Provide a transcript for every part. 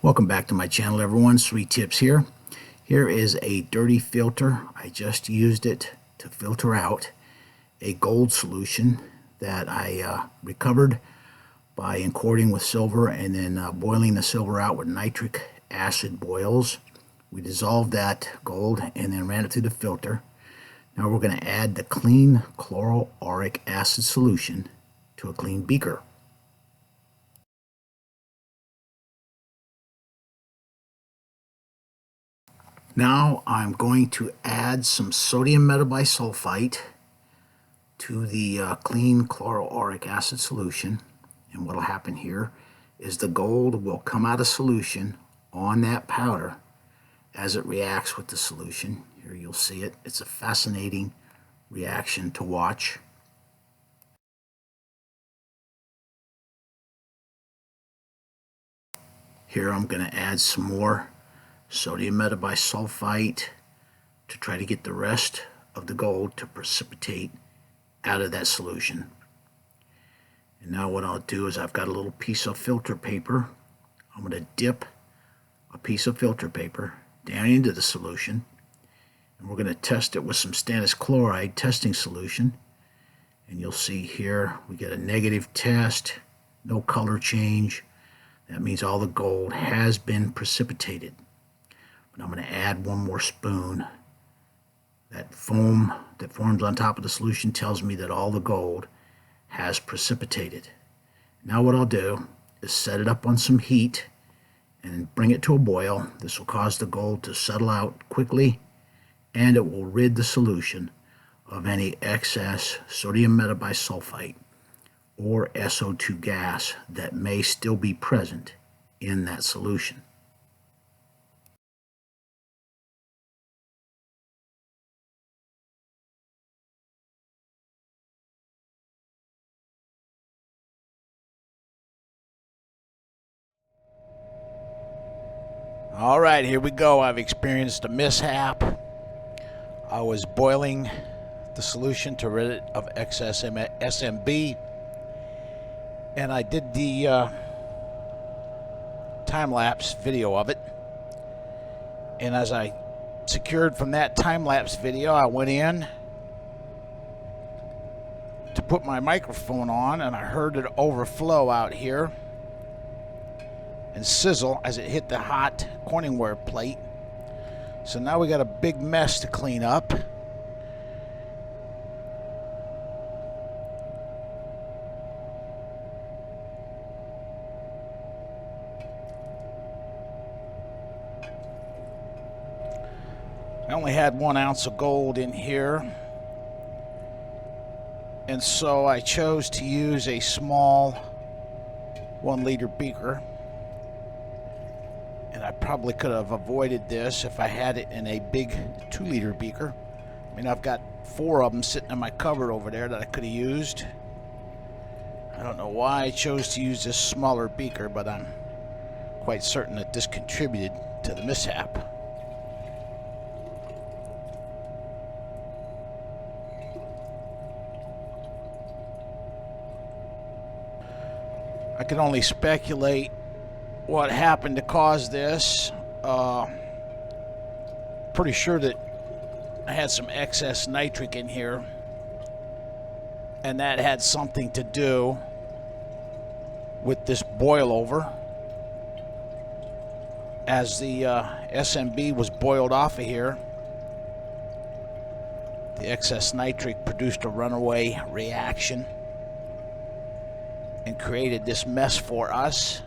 Welcome back to my channel, everyone. sreetips here. Here is a dirty filter. I just used it to filter out a gold solution that I recovered by encording with silver and then boiling the silver out with nitric acid boils. We dissolved that gold and then ran it through the filter. Now we're going to add the clean chloroauric acid solution to a clean beaker. Now I'm going to add some sodium metabisulfite to the clean chloroauric acid solution. And what will happen here is the gold will come out of solution on that powder as it reacts with the solution. Here you'll see it. It's a fascinating reaction to watch. Here I'm going to add some more sodium metabisulfite to try to get the rest of the gold to precipitate out of that solution. And now what I'll do is I've got a little piece of filter paper. I'm going to dip a piece of filter paper down into the solution, and we're going to test it with some stannous chloride testing solution. And you'll see here we get a negative test, no color change. That means all the gold has been precipitated. But I'm going to add one more spoon. That foam that forms on top of the solution tells me that all the gold has precipitated. Now what I'll do is set it up on some heat and bring it to a boil. This will cause the gold to settle out quickly, and it will rid the solution of any excess sodium metabisulfite or SO2 gas that may still be present in that solution. All right, here we go. I've experienced a mishap. I was boiling the solution to rid it of excess SMB, and I did the time-lapse video of it. And as I secured from that time-lapse video, I went in to put my microphone on, and I heard it overflow out here and sizzle as it hit the hot Corningware plate. So now we got a big mess to clean up. I only had 1 ounce of gold in here, and so I chose to use a small 1-liter beaker. And I probably could have avoided this if I had it in a big 2-liter beaker. I mean, I've got 4 of them sitting in my cupboard over there that I could have used. I don't know why I chose to use this smaller beaker, but I'm quite certain that this contributed to the mishap. I can only speculate what happened to cause this. Pretty sure that I had some excess nitric in here, and that had something to do with this boil over. As the SMB was boiled off of here, the excess nitric produced a runaway reaction and created this mess for us.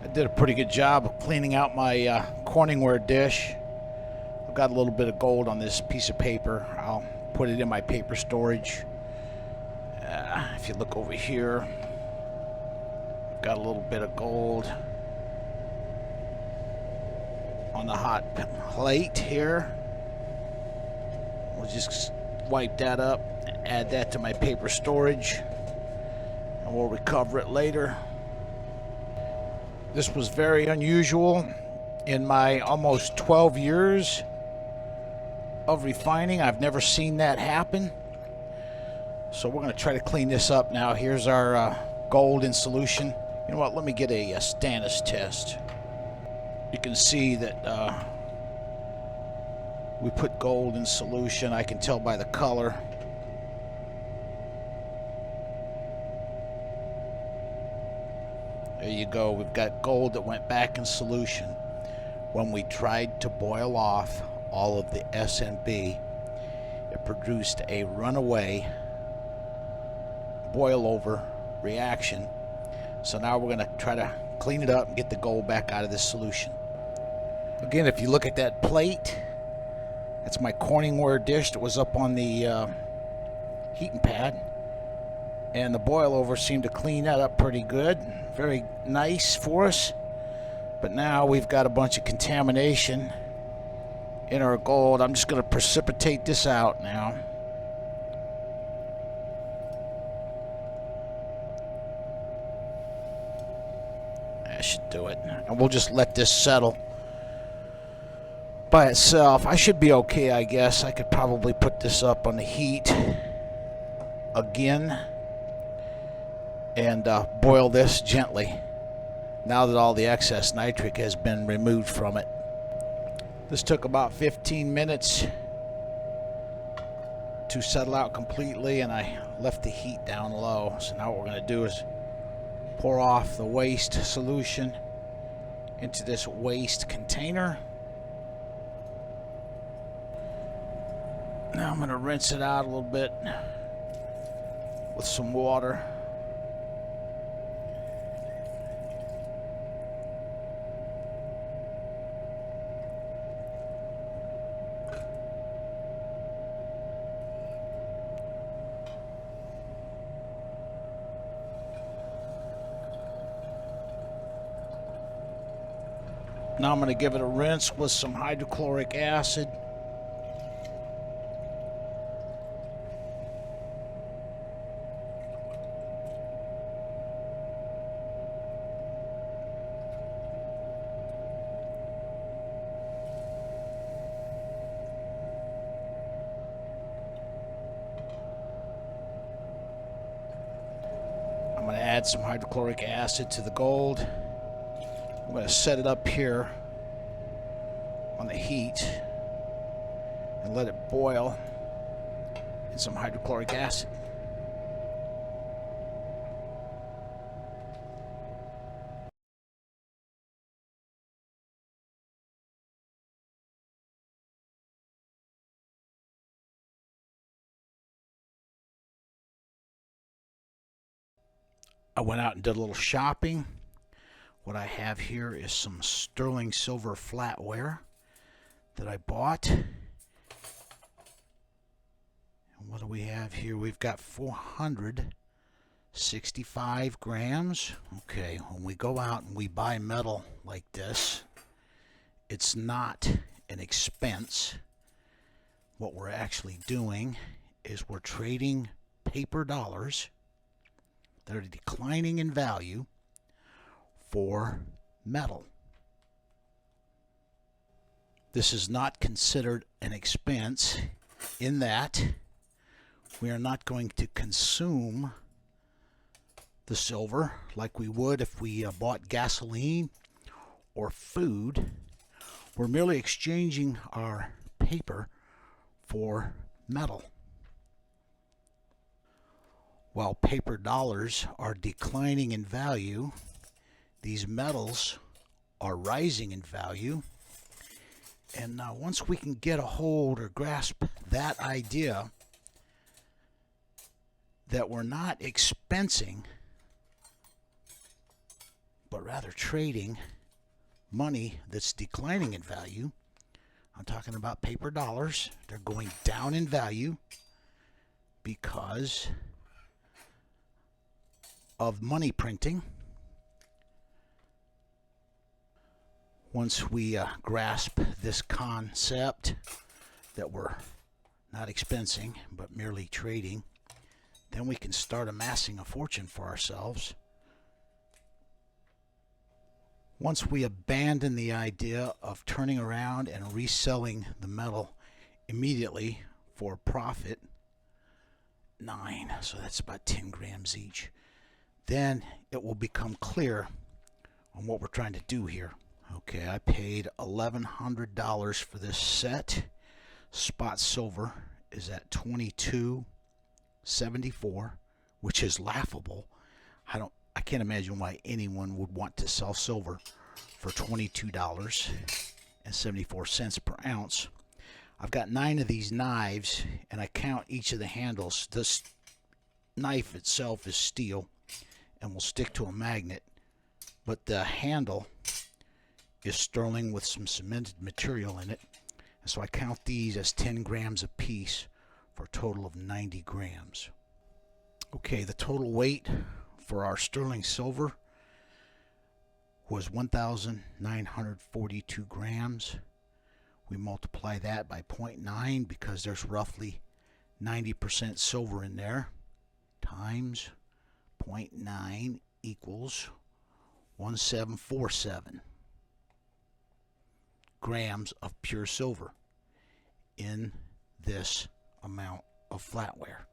I did a pretty good job of cleaning out my Corningware dish. I've got a little bit of gold on this piece of paper. I'll put it in my paper storage. If you look over here, I've got a little bit of gold on the hot plate here. We'll just wipe that up, add that to my paper storage, and we'll recover it later. This was very unusual in my almost 12 years of refining. I've never seen that happen. So we're going to try to clean this up now. Here's our gold in solution You know what, let me get a stannous test. You can see that we put gold in solution. I can tell by the color. There you go. We've got gold that went back in solution. When we tried to boil off all of the S and B, it produced a runaway boil over reaction. So now we're going to try to clean it up and get the gold back out of this solution. Again, if you look at that plate, that's my Corningware dish that was up on the heating pad. And the boil over seemed to clean that up pretty good. Very nice for us. But now we've got a bunch of contamination in our gold. I'm just going to precipitate this out now. That should do it. And we'll just let this settle by itself. I should be okay, I guess. I could probably put this up on the heat again and boil this gently now that all the excess nitric has been removed from it. This took about 15 minutes to settle out completely, and I left the heat down low. So now what we're going to do is pour off the waste solution into this waste container. Now I'm going to rinse it out a little bit with some water. Now I'm going to give it a rinse with some hydrochloric acid. I'm going to add some hydrochloric acid to the gold. I'm going to set it up here on the heat and let it boil in some hydrochloric acid. I went out and did a little shopping. What I have here is some sterling silver flatware that I bought. And what do we have here? We've got 465 grams. Okay, when we go out and we buy metal like this, it's not an expense. What we're actually doing is we're trading paper dollars that are declining in value for metal. This is not considered an expense in that we are not going to consume the silver like we would if we bought gasoline or food. We're merely exchanging our paper for metal. While paper dollars are declining in value, these metals are rising in value. And once we can get a hold or grasp that idea that we're not expensing, but rather trading money that's declining in value, I'm talking about paper dollars. They're going down in value because of money printing. Once we grasp this concept that we're not expensing but merely trading, then we can start amassing a fortune for ourselves. Once we abandon the idea of turning around and reselling the metal immediately for profit, 9, so that's about 10 grams each. then it will become clear on what we're trying to do here. Okay, I paid $1,100 for this set. Spot silver is at $22.74, which is laughable. I can't imagine why anyone would want to sell silver for $22.74 per ounce. I've got 9 of these knives, and I count each of the handles. This knife itself is steel and will stick to a magnet, but the handle is sterling with some cemented material in it. And so I count these as 10 grams a piece for a total of 90 grams. Okay, the total weight for our sterling silver was 1,942 grams. We multiply that by 0.9 because there's roughly 90% silver in there, times 0.9 equals 1747 grams of pure silver in this amount of flatware.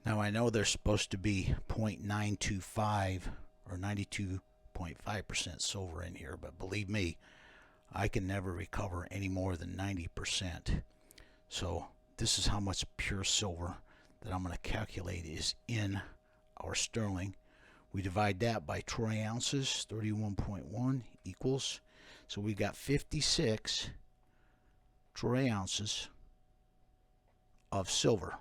Now I know there's supposed to be 0.925 or 92.5% silver in here, but believe me, I can never recover any more than 90%. So this is how much pure silver that I'm going to calculate is in our sterling. We divide that by troy ounces, 31.1 equals, so we got 56 troy ounces of silver.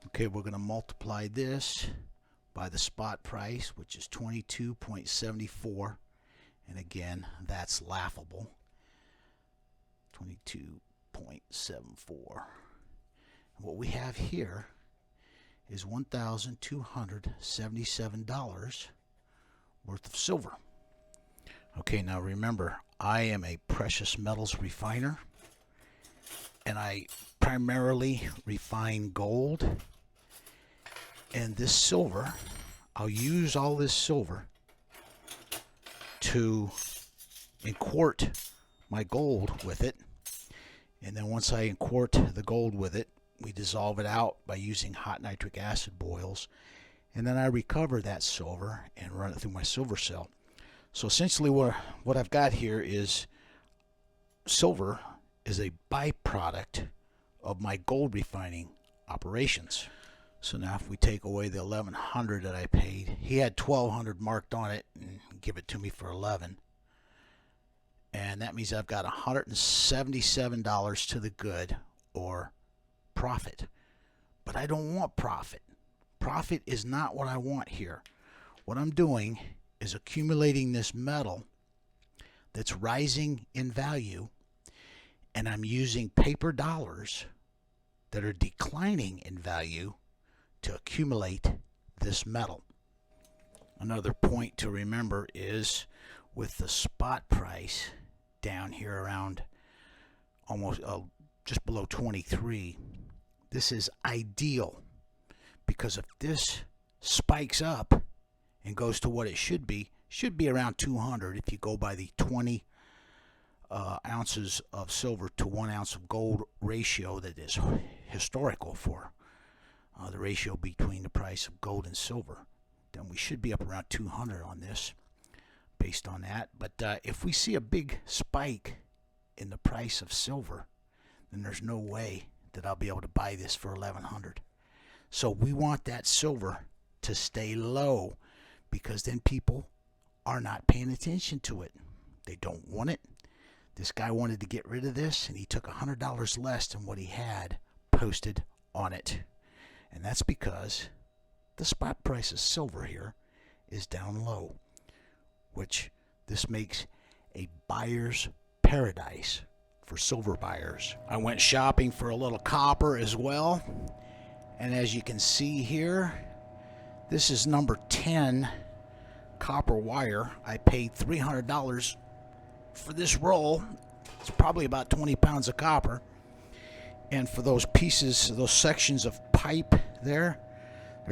Okay, we're going to multiply this by the spot price, which is 22.74, and again, that's laughable. 22.74. What we have here is $1,277 worth of silver. Okay, now remember, I am a precious metals refiner, and I primarily refine gold. And this silver, I'll use all this silver to quart my gold with it. And then once I quart the gold with it, we dissolve it out by using hot nitric acid boils. And then I recover that silver and run it through my silver cell. So essentially what I've got here is silver is a byproduct of my gold refining operations. So now if we take away the $1,100 that I paid, he had $1,200 marked on it and give it to me for $11. And that means I've got $177 to the good, or profit. But I don't want profit. Profit is not what I want here. What I'm doing is accumulating this metal that's rising in value, and I'm using paper dollars that are declining in value to accumulate this metal. Another point to remember is with the spot price down here around almost just below 23, this is ideal, because if this spikes up and goes to what it should be around 200 if you go by the 20 ounces of silver to 1 ounce of gold ratio that is historical for the ratio between the price of gold and silver. Then we should be up around 200 on this based on that. But if we see a big spike in the price of silver, then there's no way that I'll be able to buy this for $1,100. So we want that silver to stay low, because then people are not paying attention to it. They don't want it. This guy wanted to get rid of this, and he took $100 less than what he had posted on it. And that's because the spot price of silver here is down low, which this makes a buyer's paradise for silver buyers. I went shopping for a little copper as well, and as you can see here, this is number 10 copper wire. I paid $300 for this roll. It's probably about 20 pounds of copper. And for those pieces, those sections of pipe there's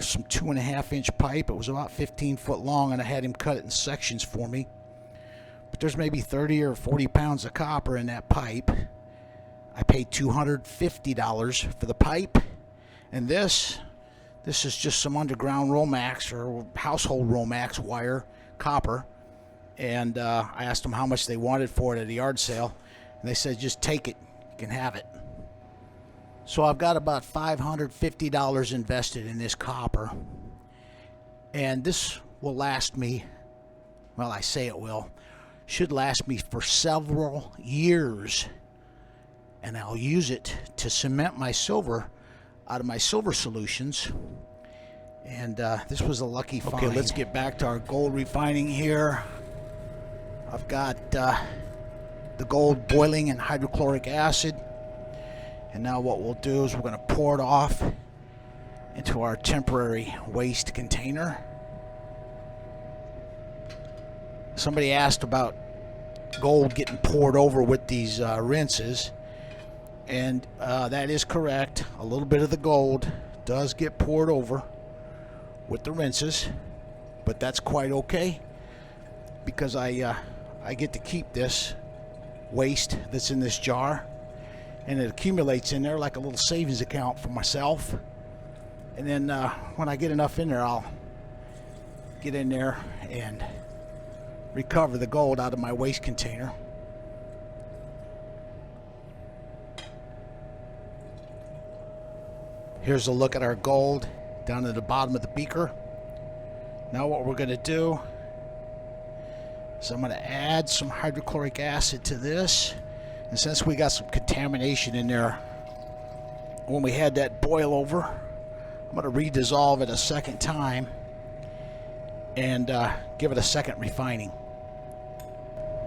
some 2.5-inch pipe. It was about 15 foot long, and I had him cut it in sections for me. But there's maybe 30 or 40 pounds of copper in that pipe. I paid $250 for the pipe, And this is just some underground Romax or household Romax wire, copper. And I asked them how much they wanted for it at a yard sale, and they said just take it, you can have it. So I've got about $550 invested in this copper, and this will last me, well, I say it will, should last me for several years, and I'll use it to cement my silver out of my silver solutions. And this was a lucky find. Okay, let's get back to our gold refining here. I've got the gold boiling in hydrochloric acid, and now what we'll do is we're going to pour it off into our temporary waste container. Somebody asked about gold getting poured over with these rinses, and that is correct. A little bit of the gold does get poured over with the rinses, but that's quite okay, because I get to keep this waste that's in this jar, and it accumulates in there like a little savings account for myself. And then when I get enough in there, I'll get in there and recover the gold out of my waste container. Here's a look at our gold down at the bottom of the beaker. Now what we're going to do is I'm going to add some hydrochloric acid to this. And since we got some contamination in there when we had that boil over, I'm going to redissolve it a second time and give it a second refining.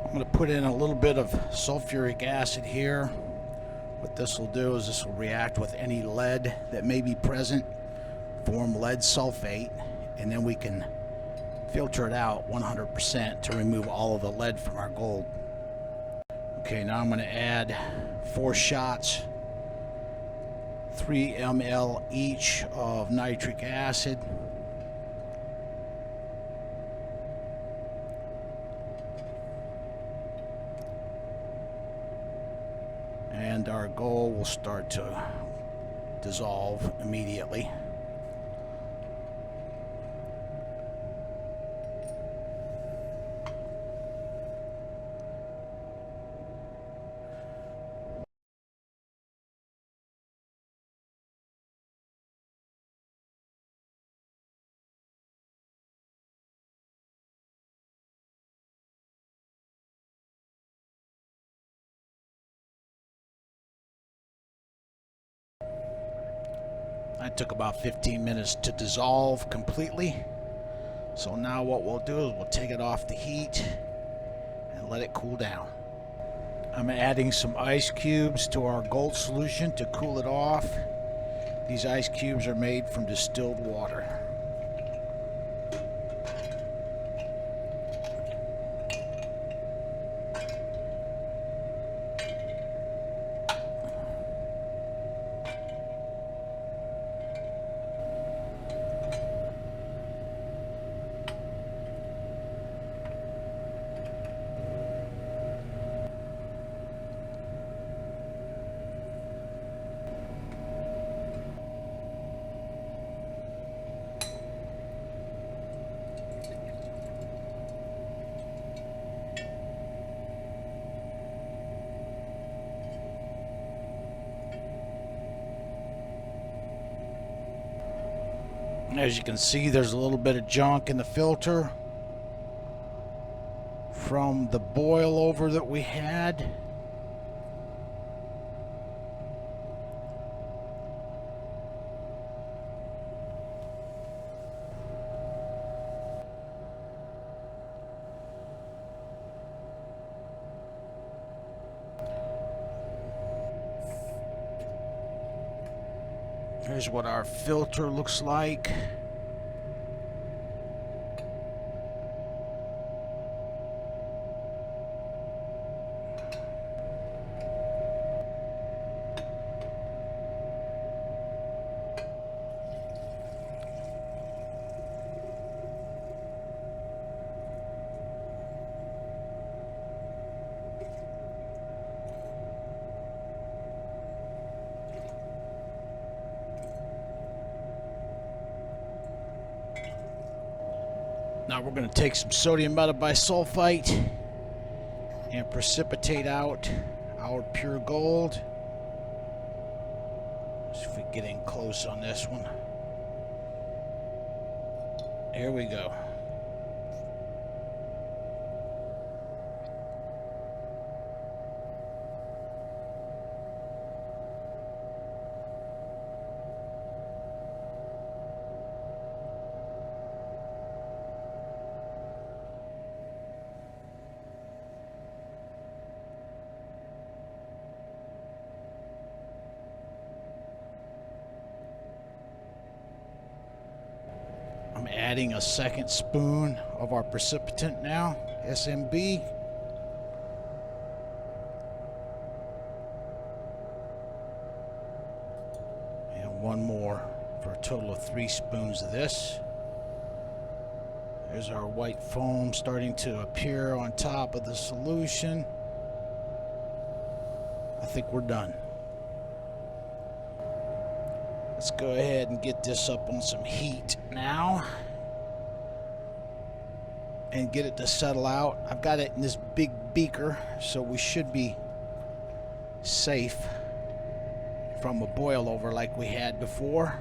I'm going to put in a little bit of sulfuric acid here. What this will do is this will react with any lead that may be present, form lead sulfate, and then we can filter it out 100% to remove all of the lead from our gold. Okay, now I'm going to add 4 shots, 3 ml each of nitric acid. And our gold will start to dissolve immediately. That took about 15 minutes to dissolve completely. So now what we'll do is we'll take it off the heat and let it cool down. I'm adding some ice cubes to our gold solution to cool it off. These ice cubes are made from distilled water. As you can see, there's a little bit of junk in the filter from the boil over that we had. Here's what our filter looks like. Now we're going to take some sodium metabisulfite and precipitate out our pure gold. See if we get in close on this one. Here we go. I'm adding a second spoon of our precipitant now, SMB. And one more for a total of 3 spoons of this. There's our white foam starting to appear on top of the solution. I think we're done. Let's go ahead and get this up on some heat now and get it to settle out. I've got it in this big beaker, so we should be safe from a boil over like we had before.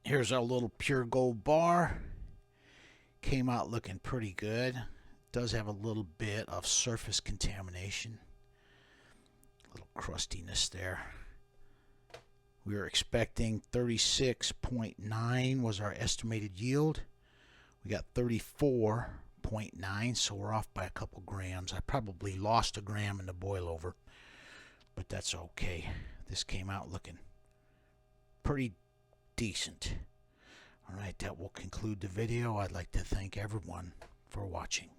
Here's our little pure gold bar. Came out looking pretty good. Does have a little bit of surface contamination. A little crustiness there. We were expecting 36.9 was our estimated yield. We got 34.9, so we're off by a couple grams. I probably lost a gram in the boil over, but that's okay. This came out looking pretty decent. All right, that will conclude the video. I'd like to thank everyone for watching.